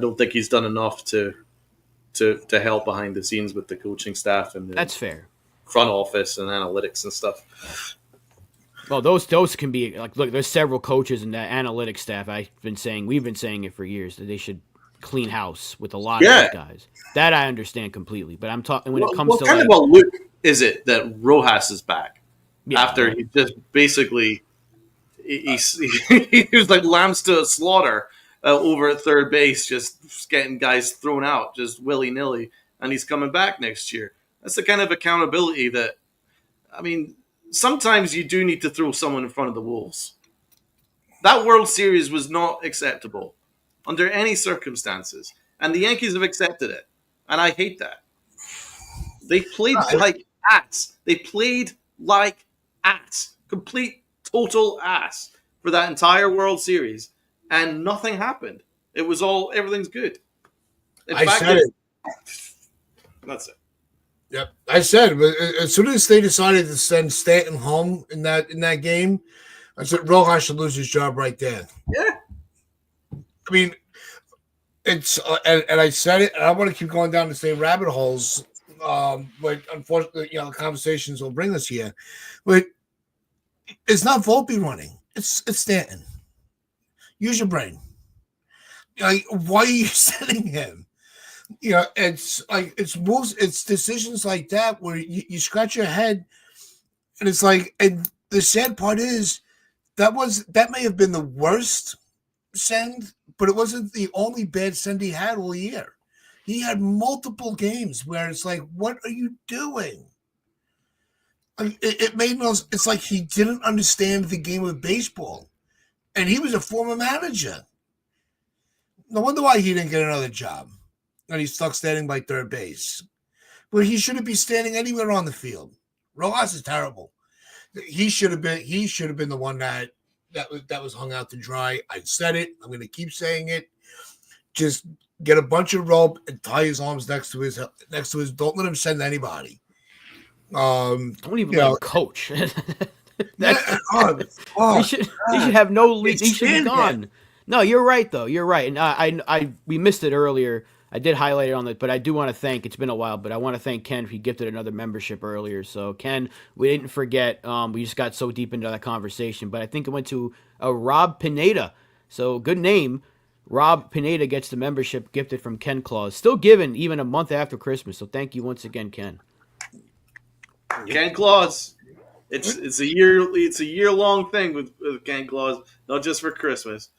don't think he's done enough to help behind the scenes with the coaching staff and that's fair. Front office and analytics and stuff. Well, those can be like, look, there's several coaches in that analytics staff. We've been saying it for years, that they should clean house with a lot of those guys. That I understand completely, but I'm talking when it comes to kind of a look is it that Rojas is back after he just basically he was like lambs to a slaughter over at third base, just getting guys thrown out just willy nilly, and he's coming back next year. That's the kind of accountability that, I mean, sometimes you do need to throw someone in front of the wolves. That World Series was not acceptable under any circumstances, and the Yankees have accepted it, and I hate that. They played like ass. Complete, total ass for that entire World Series, and nothing happened. It was everything's good. Said it. That's it. Yep, I said, but as soon as they decided to send Stanton home in that game, I said Rojas should lose his job right there. Yeah. I mean, it's and I said it, and I want to keep going down the same rabbit holes, but unfortunately, the conversations will bring us here. But it's not Volpe running; it's Stanton. Use your brain. Like, why are you sending him? It's like it's moves, it's decisions like that where you scratch your head, and it's like, and the sad part is that may have been the worst send, but it wasn't the only bad send he had all year. He had multiple games where it's like, what are you doing? Like, it made no. It's like he didn't understand the game of baseball, and he was a former manager. No wonder why he didn't get another job, and he's stuck standing by third base. But he shouldn't be standing anywhere on the field. Rojas is terrible. He should have been. He should have been the one that was hung out to dry. I said it. I'm going to keep saying it. Just get a bunch of rope and tie his arms next to his. Don't let him send anybody. I won't even You let him know, coach. That's yeah, oh, he should have no lead. it's He should be stand gone. No, you're right though. You're right, and we missed it earlier. I did highlight it on it, but I do want to thank. It's been a while, but I want to thank Ken. He gifted another membership earlier. So Ken, we didn't forget. We just got so deep into that conversation, but I think it went to Rob Pineda. So good name. Rob Pineda gets the membership gifted from Ken Claus. Still given even a month after Christmas. So thank you once again, Ken. Ken Claus. It's a year long thing with Ken Claus, not just for Christmas.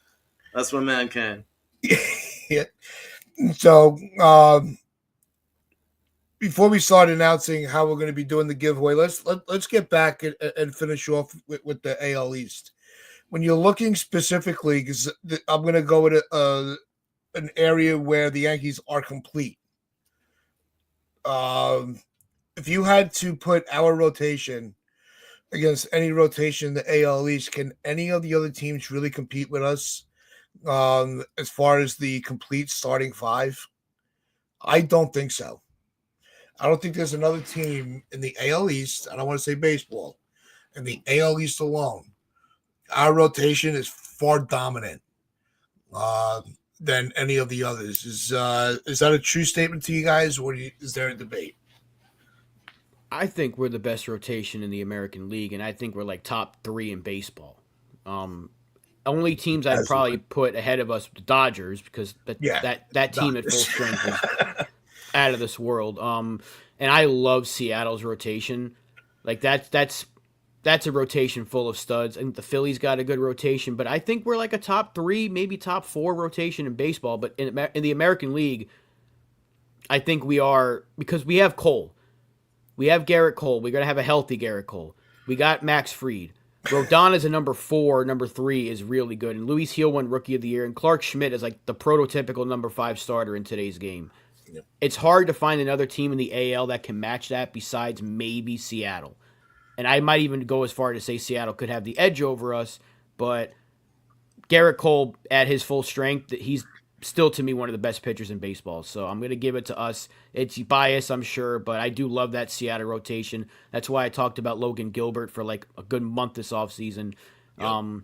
That's my man Ken. yeah. So before we start announcing how we're going to be doing the giveaway, let's get back and finish off with the AL East. When you're looking specifically, because I'm going to go with an area where the Yankees are complete. If you had to put our rotation against any rotation in the AL East, can any of the other teams really compete with us as far as the complete starting five? I don't think so. I don't think there's another team in the AL East. I don't want to say baseball. In the AL East alone, our rotation is far dominant than any of the others. Is that a true statement to you guys, or is there a debate? I think we're the best rotation in the American League, and I think we're like top 3 in baseball. Only teams I'd As probably put ahead of us, the Dodgers, because Yeah, that team at full Dodgers. strength is out of this world. And I love Seattle's rotation. Like that's a rotation full of studs. I think the Phillies got a good rotation, but I think we're like a top 3, maybe top 4 rotation in baseball. But in the American League, I think we are, because we have Cole. We have Garrett Cole. We're going to have a healthy Garrett Cole. We got Max Fried. Rodon is a number 4. Number 3 is really good. And Luis Gil won Rookie of the Year. And Clark Schmidt is like the prototypical number 5 starter in today's game. Yep. It's hard to find another team in the AL that can match that besides maybe Seattle. And I might even go as far to say Seattle could have the edge over us. But Garrett Cole, at his full strength, he's still to me one of the best pitchers in baseball. So I'm going to give it to us. It's bias, I'm sure, but I do love that Seattle rotation. That's why I talked about Logan Gilbert for like a good month this offseason. Yep.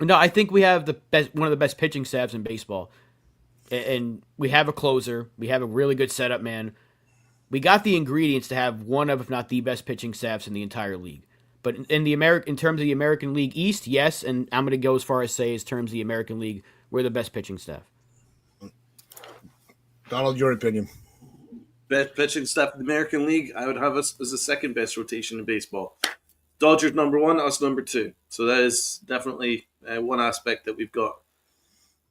No, I think we have one of the best pitching staffs in baseball. And we have a closer. We have a really good setup man. We got the ingredients to have one of, if not the best pitching staffs in the entire league. But in terms of the American League East, yes, and I'm going to go as far as say, in terms of the American League, we're the best pitching staff. Donald, your opinion. Best pitching staff in the American League, I would have us as the second best rotation in baseball. Dodgers number 1, us number 2. So that is definitely one aspect that we've got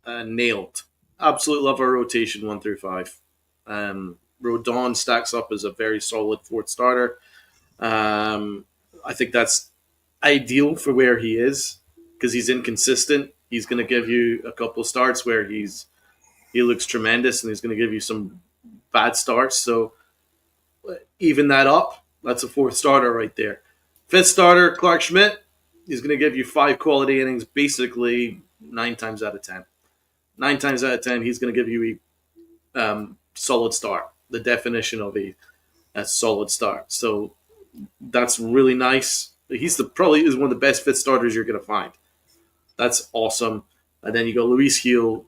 nailed. Absolutely love our rotation 1 through 5. Rodon stacks up as a very solid 4th starter. I think that's ideal for where he is because he's inconsistent. He's going to give you a couple starts where he looks tremendous, and he's going to give you some bad starts. So even that up, that's a 4th starter right there. 5th starter, Clark Schmidt, he's going to give you 5 quality innings basically 9 times out of 10. 9 times out of 10, he's going to give you a solid start, the definition of a solid start. So that's really nice. He's probably is one of the best 5th starters you're going to find. That's awesome. And then you go Luis Gil,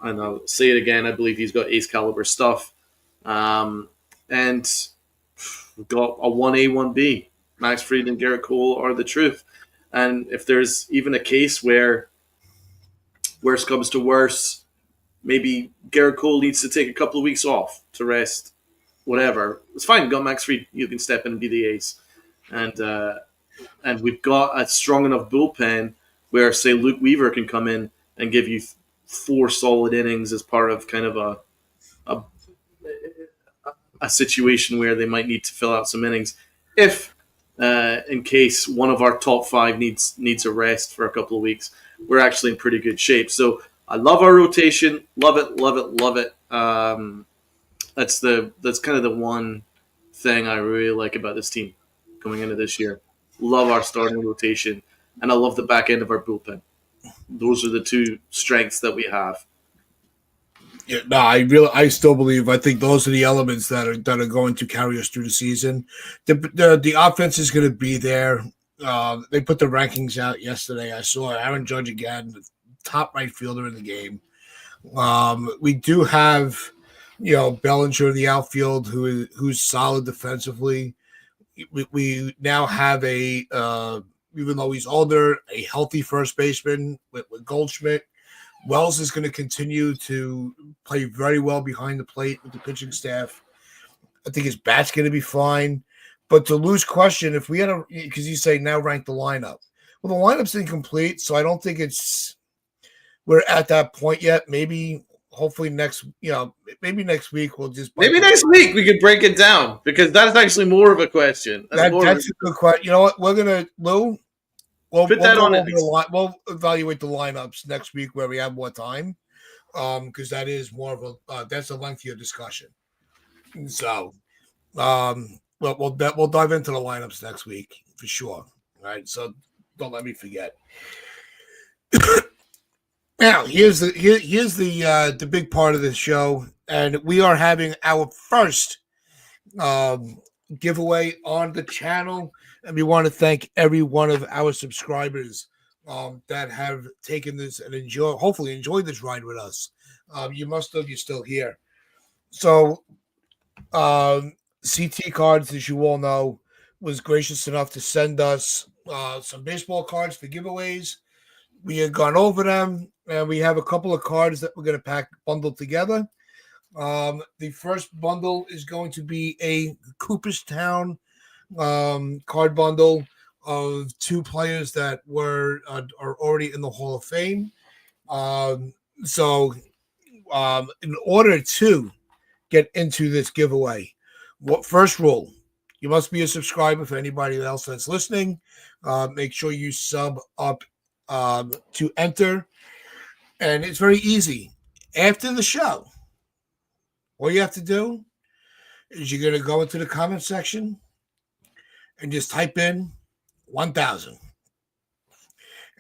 and I'll say it again, I believe he's got ace caliber stuff. And we've got a 1A, 1B. Max Fried and Garrett Cole are the truth. And if there's even a case where worse comes to worse, Maybe Garrett Cole needs to take a couple of weeks off to rest. Whatever, it's fine. You got Max Fried. You can step in and be the ace, and we've got a strong enough bullpen where, say, Luke Weaver can come in and give you 4 solid innings as part of kind of a a situation where they might need to fill out some innings if in case one of our top 5 needs a rest for a couple of weeks. We're actually in pretty good shape. So I love our rotation. Love it, love it, love it. That's kind of the one thing I really like about this team coming into this year. Love our starting rotation, and I love the back end of our bullpen. Those are the 2 strengths that we have. Yeah, no, I still believe. I think those are the elements that are going to carry us through the season. The offense is going to be there. They put the rankings out yesterday. I saw Aaron Judge again, top right fielder in the game. We do have, Bellinger in the outfield, who's solid defensively. We now have even though he's older, a healthy first baseman with Goldschmidt. Wells is going to continue to play very well behind the plate with the pitching staff. I think his bat's going to be fine. But to lose question, if we had because you say now rank the lineup. Well, the lineup's incomplete, so I don't think we're at that point yet. Hopefully next week we'll just. Maybe next week we could break it down, because that's actually more of a question. That's a good question. You know what? We're going to, Lou, we'll evaluate the lineups next week where we have more time, because that is more of that's a lengthier discussion. So, we'll dive into the lineups next week for sure. All right, so don't let me forget. Now, here's the big part of the show, and we are having our first giveaway on the channel. And we want to thank every one of our subscribers that have taken this and hopefully enjoyed this ride with us. You must have, you're still here. So, CT Cards, as you all know, was gracious enough to send us some baseball cards for giveaways. We had gone over them, and we have a couple of cards that we're going to bundle together. The first bundle is going to be a Cooperstown card bundle of 2 players that are already in the Hall of Fame. So in order to get into this giveaway, first rule, you must be a subscriber. For anybody else that's listening, make sure you sub up to enter. And it's very easy. After the show, all you have to do is you're going to go into the comment section and just type in 1,000.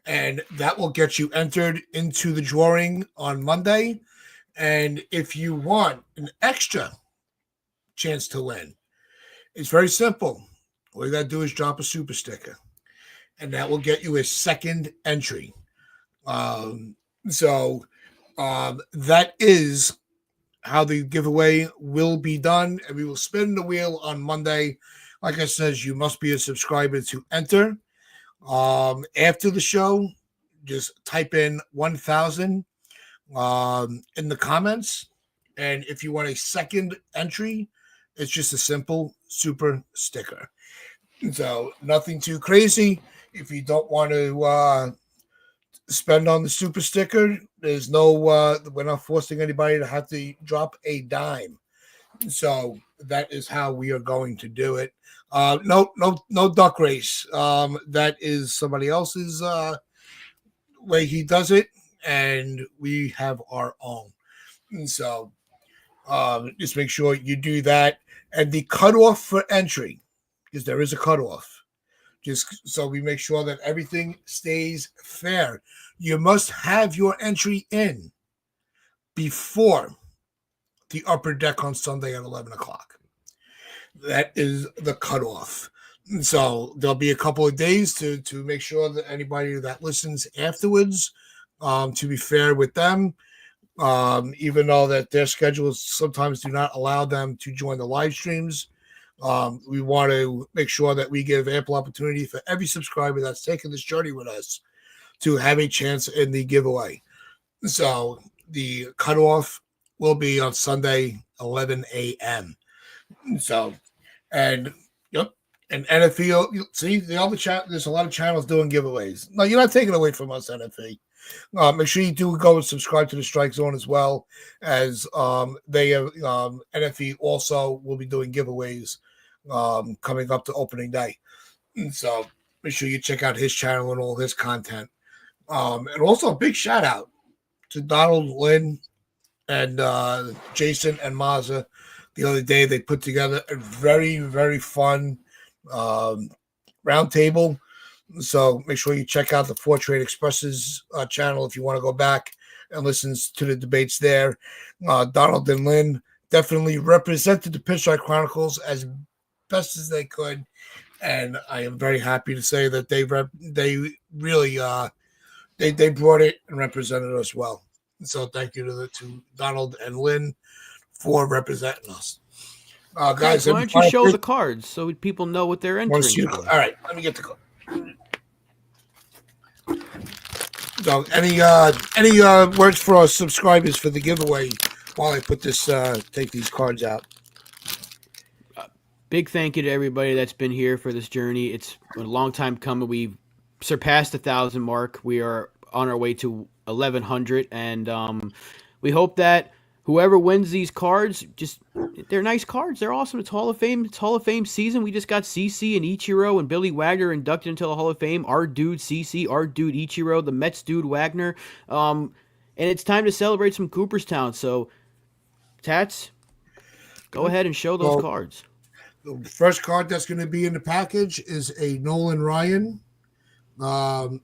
And that will get you entered into the drawing on Monday. And if you want an extra chance to win, it's very simple. All you got to do is drop a super sticker, and that will get you a second entry. So that is how the giveaway will be done, and we will spin the wheel on Monday. Like I said, you must be a subscriber to enter. After the show, just type in 1,000 in the comments, and if you want a second entry, it's just a simple super sticker. So nothing too crazy. If you don't want to spend on the super sticker, there's no we're not forcing anybody to have to drop a dime. So that is how we are going to do it. No duck race. That is somebody else's way he does it, and we have our own. And so just make sure you do that. And the cutoff for entry, because there is a cutoff, just so we make sure that everything stays fair. You must have your entry in before the upper deck on Sunday at 11 o'clock. That is the cutoff. So there'll be a couple of days to make sure that anybody that listens afterwards, to be fair with them, even though that their schedules sometimes do not allow them to join the live streams. We want to make sure that we give ample opportunity for every subscriber that's taken this journey with us to have a chance in the giveaway. So the cutoff will be on Sunday, 11 a.m. So, and yep, and NFL. See, the other there's a lot of channels doing giveaways. No, you're not taking away from us, NFE. Make sure you do go and subscribe to the Strike Zone as well, as they have NFE also will be doing giveaways coming up to opening day. So make sure you check out his channel and all his content. And also a big shout out to Donald, Lynn, and Jason and Mazza. The other day they put together a very, very fun roundtable. So make sure you check out the Four Trade Expresses channel if you want to go back and listen to the debates there. Donald and Lynn definitely represented the Pinstripe Chronicles as best as they could, and I am very happy to say that they really they brought it and represented us well. So thank you to Donald and Lynn for representing us. Guys, why don't you show the cards so people know what they're entering? All right, let me get the card. So any words for our subscribers for the giveaway while I put this take these cards out? Big thank you to everybody that's been here for this journey. It's a long time coming. We've surpassed the 1,000 mark. We are on our way to 1,100, and we hope that whoever wins these cards, they're nice cards. They're awesome. It's Hall of Fame. It's Hall of Fame season. We just got CC and Ichiro and Billy Wagner inducted into the Hall of Fame. Our dude CC, our dude Ichiro, the Mets dude Wagner. And it's time to celebrate some Cooperstown. So, Tats, go ahead and show those cards. The first card that's going to be in the package is a Nolan Ryan.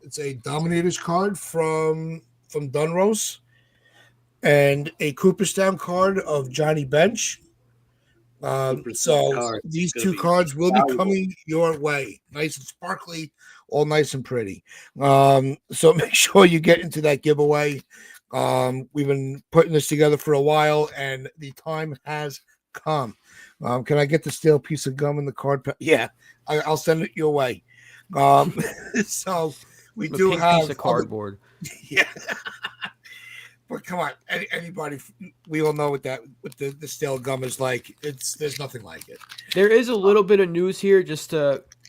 It's a Dominators card from Dunrose. And a Cooperstown card of Johnny Bench. So these two cards will be coming your way. Nice and sparkly, all nice and pretty. So make sure you get into that giveaway. We've been putting this together for a while, and the time has come. Can I get the stale piece of gum in the card? Yeah, I'll send it your way. So we do have piece of cardboard. Yeah. But come on, anybody, we all know what the stale gum is like. There's nothing like it. There is a little bit of news here.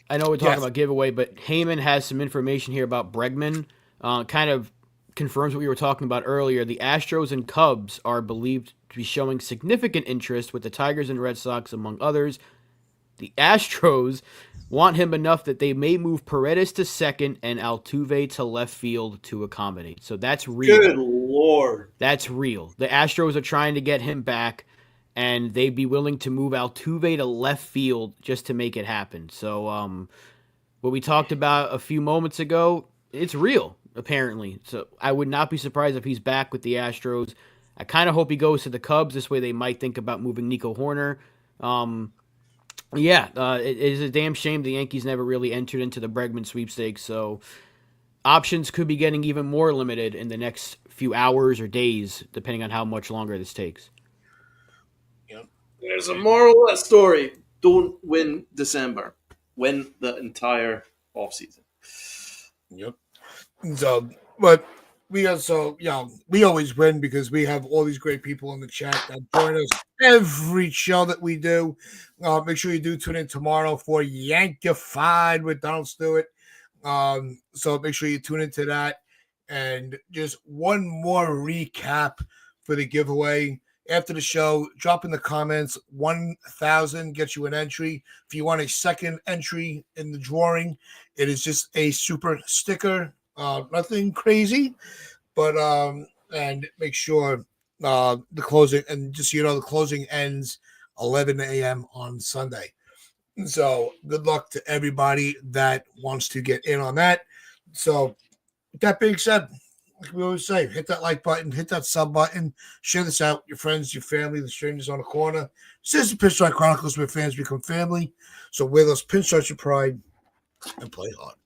I know we're talking about giveaway, but Heyman has some information here about Bregman. Kind of confirms what we were talking about earlier. The Astros and Cubs are believed to be showing significant interest, with the Tigers and Red Sox among others. The Astros want him enough that they may move Paredes to second and Altuve to left field to accommodate. So that's real. Good Lord. That's real. The Astros are trying to get him back, and they'd be willing to move Altuve to left field just to make it happen. So what we talked about a few moments ago, it's real, apparently. So I would not be surprised if he's back with the Astros. I kind of hope he goes to the Cubs. This way they might think about moving Nico Horner. It is a damn shame the Yankees never really entered into the Bregman sweepstakes, so options could be getting even more limited in the next few hours or days, depending on how much longer this takes. Yep. There's a moral of that story. Don't win December. Win the entire offseason. Yep. So, but we always win because we have all these great people in the chat that join us every show that we do. Make sure you do tune in tomorrow for Yankified with Donald Stewart. So make sure you tune into that. And just one more recap for the giveaway. After the show, drop in the comments. 1,000 gets you an entry. If you want a second entry in the drawing, it is just a super sticker. Nothing crazy, but and make sure the closing, and just so you know, the closing ends 11 a.m. on Sunday. So good luck to everybody that wants to get in on that. So with that being said, like we always say, hit that like button, hit that sub button, share this out with your friends, your family, the strangers on the corner. This is the Pinstripe Chronicles, where fans become family. So wear those pinstripes of pride and play hard.